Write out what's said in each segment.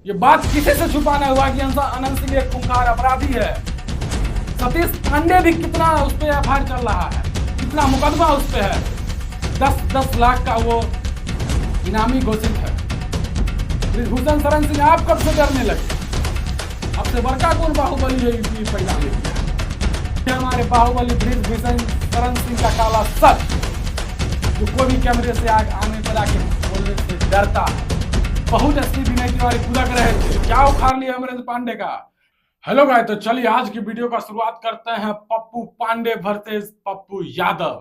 ये बात किसी से छुपाना हुआ कि अनंत सिंह एक खूंखार अपराधी है। सतीश पांडे भी कितना उस पर एफआईआर चल रहा है, कितना मुकदमा उस पर है। 10-10 लाख का वो इनामी घोषित है। ब्रिजभूषण शरण सिंह आप कब से डरने लगे? अब से बड़का कौन बाहुबली है यूपी पैदा ले लिया? हमारे बाहुबली ब्रिजभूषण शरण सिंह का काला सच, जो कोई भी कैमरे से आने पर आके बोलने से डरता है। बहुत असली विनय तिवारी पूरा कर रहे थे, क्या उखाड़ लिया अमरेंद्र पांडे का। हेलो गाइस, तो चलिए आज की वीडियो का शुरुआत करते हैं पप्पू पांडे वर्सेस पप्पू यादव।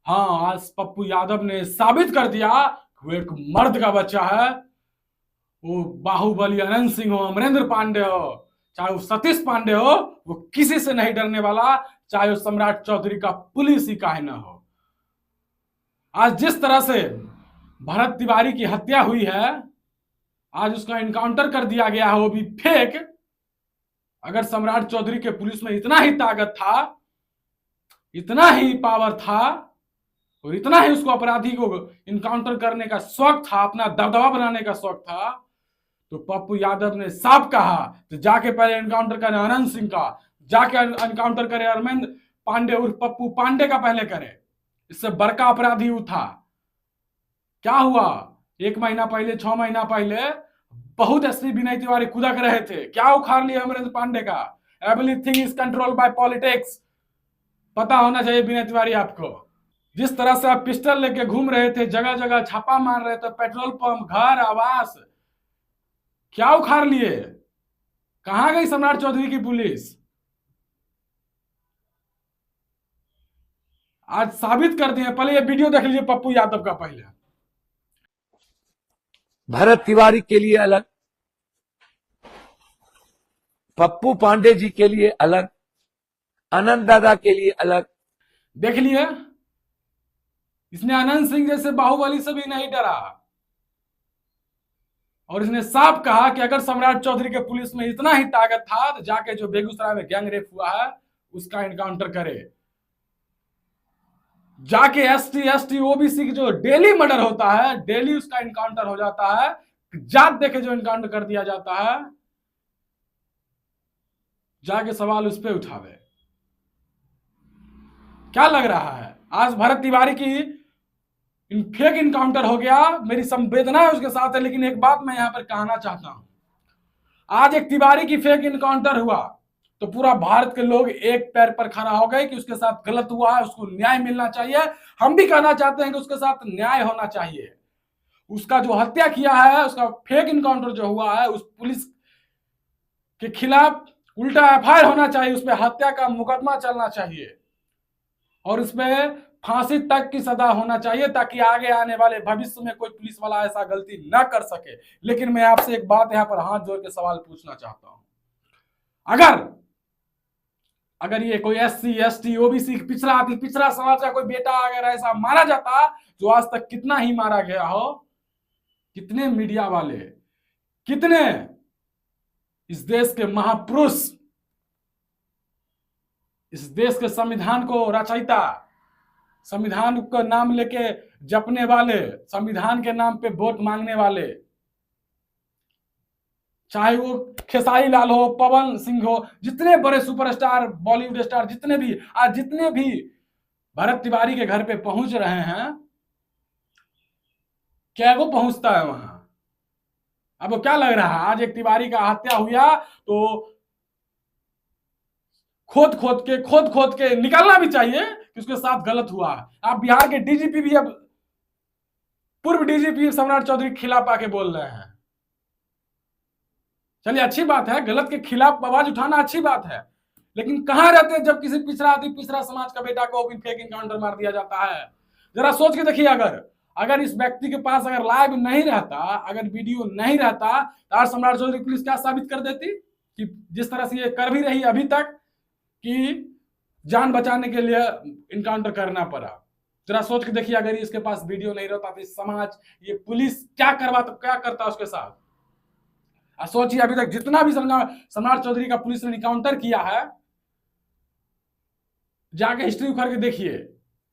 हाँ, आज पप्पू यादव ने साबित कर दिया वो एक मर्द का बच्चा है। वो बाहुबली अनंत सिंह हो, अमरेंद्र पांडे हो, चाहे वो सतीश पांडे हो, वो किसी से नहीं डरने वाला, चाहे वो सम्राट चौधरी का पुलिस ही काहे ना हो। आज जिस तरह से भरत तिवारी की हत्या हुई है, आज उसका इनकाउंटर कर दिया गया है, वो भी फेक। अगर सम्राट चौधरी के पुलिस में इतना ही ताकत था, इतना ही पावर था और इतना ही उसको अपराधी को इनकाउंटर करने का शौक था, अपना दबदबा बनाने का शौक था, तो पप्पू यादव ने साफ कहा तो जाके पहले इनकाउंटर करे अनंत सिंह का, जाके इनकाउंटर करे अरविंद पांडे उर्फ पप्पू पांडे का पहले करे। इससे बड़का अपराधी वो था। क्या हुआ? 1 महीना पहले, 6 महीना पहले बहुत असली विनय तिवारी कुदक रहे थे, क्या उखाड़ लिया अमरेंद्र पांडे का। Everything is control by politics, पता होना चाहिए विनय तिवारी आपको। जिस तरह से आप पिस्टल लेके घूम रहे थे, जगह जगह छापा मार रहे थे, पेट्रोल पंप, घर, आवास, क्या उखाड़ लिए? कहां गई सम्राट चौधरी की पुलिस? आज साबित कर दिए। पहले ये वीडियो देख लीजिए पप्पू यादव का। पहले भरत तिवारी के लिए अलग, पप्पू पांडे जी के लिए अलग, अनंत दादा के लिए अलग। देख लिए, इसने अनंत सिंह जैसे बाहुबली से भी नहीं डरा और इसने साफ कहा कि अगर सम्राट चौधरी के पुलिस में इतना ही ताकत था तो जाके जो बेगूसराय में गैंग रेप हुआ है उसका इनकाउंटर करे। जाके एसटी ओबीसी की जो डेली मर्डर होता है, डेली उसका इनकाउंटर हो जाता है, जात देखे जो इनकाउंटर कर दिया जाता है, जाके सवाल उस पर उठावे। क्या लग रहा है आज भरत तिवारी की फेक इनकाउंटर हो गया? मेरी संवेदना है उसके साथ है, लेकिन एक बात मैं यहां पर कहना चाहता हूं। आज एक तिवारी की फेक इनकाउंटर हुआ तो पूरा भारत के लोग एक पैर पर खड़ा हो गए कि उसके साथ गलत हुआ है, उसको न्याय मिलना चाहिए। हम भी कहना चाहते हैं कि उसके साथ न्याय होना चाहिए। उसका जो हत्या किया है, उसका फेक इनकाउंटर जो हुआ है, उस पुलिस के खिलाफ उल्टा एफआईआर होना चाहिए, उस पर हत्या का मुकदमा चलना चाहिए और उसमें फांसी तक की सजा होना चाहिए, ताकि आगे आने वाले भविष्य में कोई पुलिस वाला ऐसा गलती न कर सके। लेकिन मैं आपसे एक बात यहां पर हाथ जोड़ के सवाल पूछना चाहता हूं। अगर ये कोई एससी एसटी ओबीसी पिछड़ा समाज का कोई बेटा अगर ऐसा मारा जाता, जो आज तक कितना ही मारा गया हो, कितने मीडिया वाले, कितने इस देश के महापुरुष, इस देश के संविधान को रचयिता, संविधान का नाम लेके जपने वाले, संविधान के नाम पे वोट मांगने वाले, चाहे वो खेसारी लाल हो, पवन सिंह हो, जितने बड़े सुपरस्टार, बॉलीवुड स्टार, जितने भी आज जितने भी भरत तिवारी के घर पे पहुंच रहे हैं, क्या वो पहुंचता है वहां? अब वो क्या लग रहा है? आज एक तिवारी का हत्या हुआ तो खोद खोद के निकालना भी चाहिए कि उसके साथ गलत हुआ है। आप बिहार के डीजीपी भी अब पूर्व डीजीपी सम्राट चौधरी के खिलाफ आके बोल रहे हैं। चलिए, अच्छी बात है, गलत के खिलाफ आवाज उठाना अच्छी बात है, लेकिन कहां रहते हैं जब किसी पिछड़ा समाज का बेटा को भी फेक इनकाउंटर मार दिया जाता है? जरा सोच के देखिए। अगर इस व्यक्ति के पास अगर लाइव नहीं रहता, अगर वीडियो नहीं रहता, तो आज सम्राट चौधरी पुलिस क्या साबित कर देती कि जिस तरह से ये कर भी रही अभी तक, कि जान बचाने के लिए इनकाउंटर करना पड़ा। जरा सोच के देखिए, अगर इसके पास वीडियो नहीं रहता तो समाज, ये पुलिस क्या करता उसके साथ। सोचिए, अभी तक जितना भी सम्राट चौधरी का पुलिस ने इनकाउंटर किया है, जाके हिस्ट्री उखड़ के देखिए,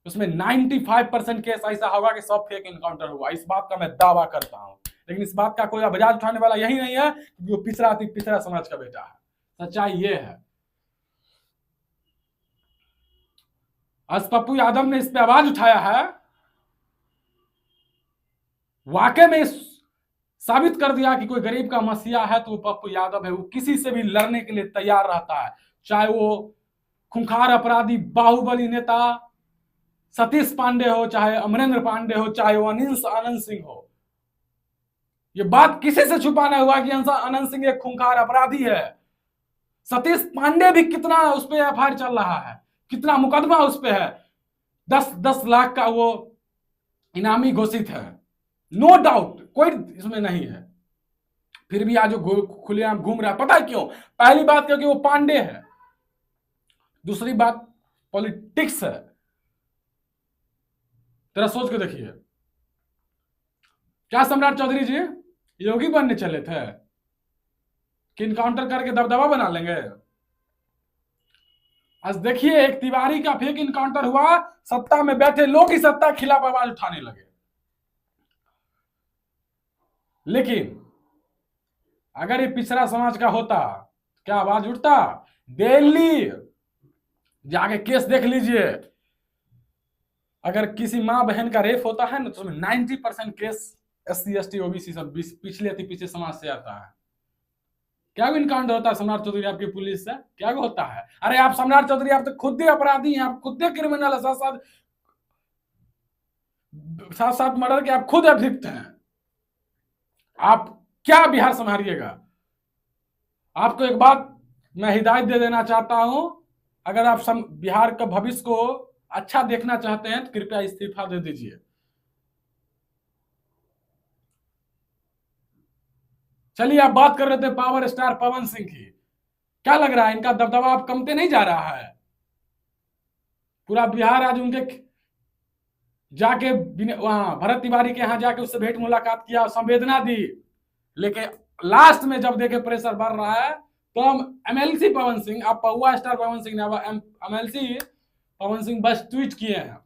उसमें 95% केस ऐसा होगा कि सब फेक इनकाउंटर हुआ। इस बात का मैं दावा करता हूं। लेकिन इस बात का कोई बजाज उठाने वाला यही नहीं है कि वो पिछड़ा अति पिछड़ा समाज का बेटा है। सच्चाई ये है। आज पप्पू यादव ने इस पे आवाज उठाया है, वाकई में साबित कर दिया कि कोई गरीब का मसीहा है तो वो पप्पू यादव है। वो किसी से भी लड़ने के लिए तैयार रहता है, चाहे वो खूंखार अपराधी बाहुबली नेता सतीश पांडे हो, चाहे अमरेंद्र पांडे हो, चाहे वो आनंद सिंह हो। ये बात किसी से छुपाना हुआ कि आनंद सिंह एक खूंखार अपराधी है। सतीश पांडे भी कितना उस पर एफआईआर चल रहा है, कितना मुकदमा उस पर है। 10 लाख का वो इनामी घोषित है, नो डाउट, कोई इसमें नहीं है। फिर भी आज खुलेआम घूम रहा है। पता है क्यों? पहली बात क्योंकि वो पांडे है, दूसरी बात पॉलिटिक्स है। तेरा सोच के देखिए, क्या सम्राट चौधरी जी योगी बनने चले थे कि इनकाउंटर करके दबदबा बना लेंगे? आज देखिए, एक तिवारी का फेक इनकाउंटर हुआ, सत्ता में बैठे लोग ही सत्ता के खिलाफ आवाज उठाने लगे। लेकिन अगर ये पिछड़ा समाज का होता, क्या आवाज उठता? दिल्ली जाके केस देख लीजिए। अगर किसी मां बहन का रेप होता है ना तो उसमें 90% केस SC ST OBC सब पिछले अति पिछले समाज से आता है। क्या इनकाउंटर होता है सम्राट चौधरी आपकी पुलिस से? क्या होता है? अरे आप सम्राट चौधरी, आप तो खुद ही अपराधी हैं, आप खुद ही क्रिमिनल है, साथ साथ मर्डर के आप खुद अभियुक्त हैं। आप क्या बिहार संभालिएगा? आपको एक बात मैं हिदायत दे देना चाहता हूं, अगर आप बिहार का भविष्य को अच्छा देखना चाहते हैं तो कृपया इस्तीफा दे दीजिए। चलिए, आप बात कर रहे थे पावर स्टार पवन सिंह की। क्या लग रहा है इनका दबदबा अब कमते नहीं जा रहा है? पूरा बिहार आज उनके जाके वहां भरत तिवारी के यहां जाके उससे भेंट मुलाकात किया, संवेदना दी। लेकिन लास्ट में जब देखे प्रेशर बढ़ रहा है तो हम MLC पवन सिंह, आप पौआ स्टार पवन सिंह ने MLC पवन सिंह बस ट्वीट किए हैं।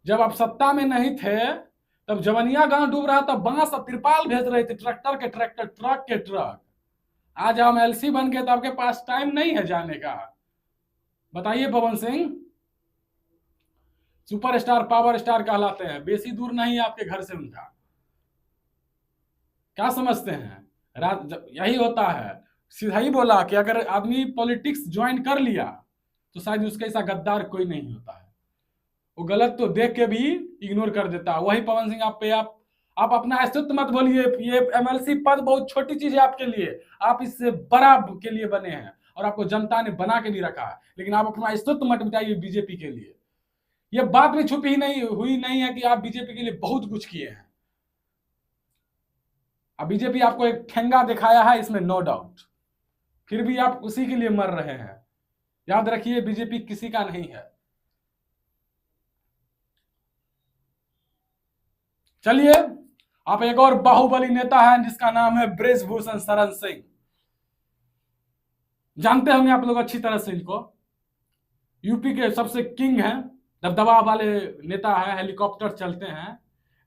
जब आप सत्ता में नहीं थे तब जवनिया गांव डूब रहा था, बांस और तिरपाल भेज रहे थे, ट्रैक्टर के ट्रैक्टर, ट्रक के ट्रक। आज हम LC बन गए तो आपके पास टाइम नहीं है जाने का। बताइए Pawan Singh, superstar power star कहलाते हैं, बेसी दूर नहीं आपके घर से उनका। क्या समझते हैं? यही होता है। सीधा ही बोला कि अगर आदमी पॉलिटिक्स ज्वाइन कर लिया तो शायद उसके ऐसा गद्दार कोई नहीं होता है। वो गलत तो देख के भी इग्नोर कर देता है। वही पवन सिंह आप पे आप अपना अस्तित्व मत बोलिए। ये MLC पद बहुत छोटी चीज है आपके लिए, आप इससे बड़ा के लिए बने हैं और आपको जनता ने बना के नहीं रखा है। लेकिन आप अपना अस्तित्व मत मिटाइए बीजेपी के लिए। ये बात भी छुपी हुई नहीं है कि आप बीजेपी के लिए बहुत कुछ किए हैं। अब बीजेपी आपको एक ठेंगा दिखाया है, इसमें नो डाउट, फिर भी आप उसी के लिए मर रहे हैं। याद रखिए, बीजेपी किसी का नहीं है। चलिए, आप एक और बाहुबली नेता है जिसका नाम है बृजभूषण शरण सिंह। जानते होंगे आप लोग अच्छी तरह से इनको। यूपी के सबसे किंग हैं, दबदबा वाले नेता है, हेलीकॉप्टर चलते हैं।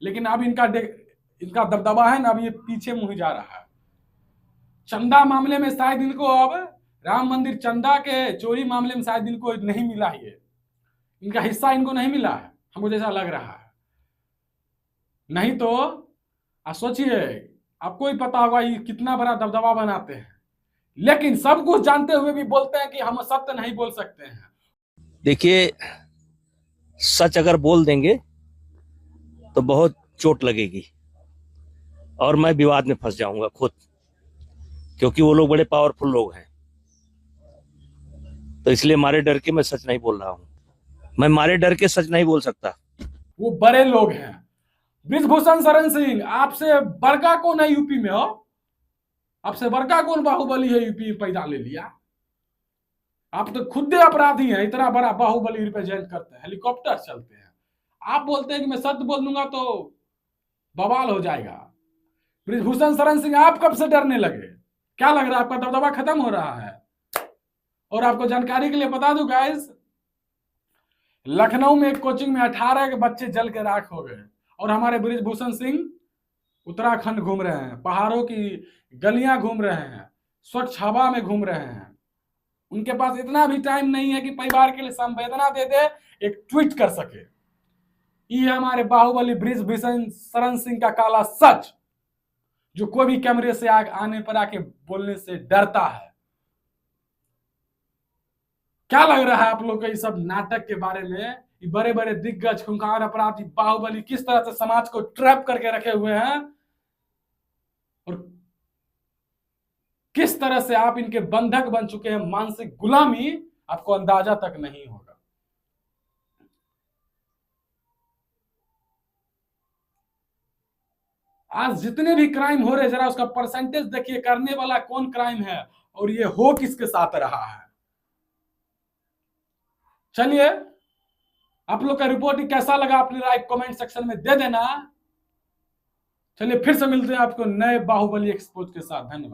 लेकिन अब इनका दबदबा है ना, अब ये पीछे मुंह जा रहा है। चंदा मामले में शायद इनको, अब राम मंदिर चंदा के चोरी मामले में शायद इनको नहीं मिला, ये इनका हिस्सा इनको नहीं मिला है, हमको जैसा लग रहा है। नहीं तो आप सोचिए, आपको ही पता होगा ये कितना बड़ा दबदबा बनाते हैं, लेकिन सब कुछ जानते हुए भी बोलते हैं कि हम सत्य नहीं बोल सकते हैं। देखिए, सच अगर बोल देंगे तो बहुत चोट लगेगी और मैं विवाद में फंस जाऊंगा खुद, क्योंकि वो लोग बड़े पावरफुल लोग हैं। तो इसलिए मारे डर के मैं सच नहीं बोल रहा हूं। मैं मारे डर के सच नहीं बोल सकता। वो बड़े लोग हैं। बृजभूषण शरण सिंह, आपसे बड़का कौन है यूपी में? हो, आपसे बड़का कौन बाहुबली है यूपी में पैदा ले लिया? आप तो खुद अपराधी हैं, इतना बड़ा बाहुबली रिप्रेजेंट करते हैं, हेलीकॉप्टर चलते हैं। आप बोलते हैं कि मैं सत्य बोल दूंगा तो बवाल हो जाएगा। बृजभूषण शरण सिंह, आप कब से डरने लगे? क्या लग रहा है आपका दबदबा खत्म हो रहा है? और आपको जानकारी के लिए बता दूं गाइस, लखनऊ में एक कोचिंग में 18 के बच्चे जल के राख हो गए और हमारे बृजभूषण सिंह उत्तराखंड घूम रहे हैं, पहाड़ों की गलियां घूम रहे हैं, स्वच्छ हवा में घूम रहे हैं। उनके पास इतना भी टाइम नहीं है कि परिवार के लिए संवेदना दे दे, एक ट्वीट कर सके। ये हमारे बाहुबली बृजभूषण शरण सिंह का काला सच, जो कोई भी कैमरे से आने पर आके बोलने से डरता है। क्या लग रहा है आप लोग को इस सब नाटक के बारे में? ये बड़े बड़े दिग्गज खूंखार अपराधी बाहुबली किस तरह से समाज को ट्रैप करके रखे हुए हैं और किस तरह से आप इनके बंधक बन चुके हैं, मानसिक गुलामी आपको अंदाजा तक नहीं होगा। आज जितने भी क्राइम हो रहे हैं, जरा उसका परसेंटेज देखिए, करने वाला कौन क्राइम है और ये हो किसके साथ रहा है। चलिए, आप लोग का रिपोर्ट कैसा लगा अपनी राय कमेंट सेक्शन में दे देना। चलिए फिर से मिलते हैं आपको नए बाहुबली एक्सपोज के साथ। धन्यवाद।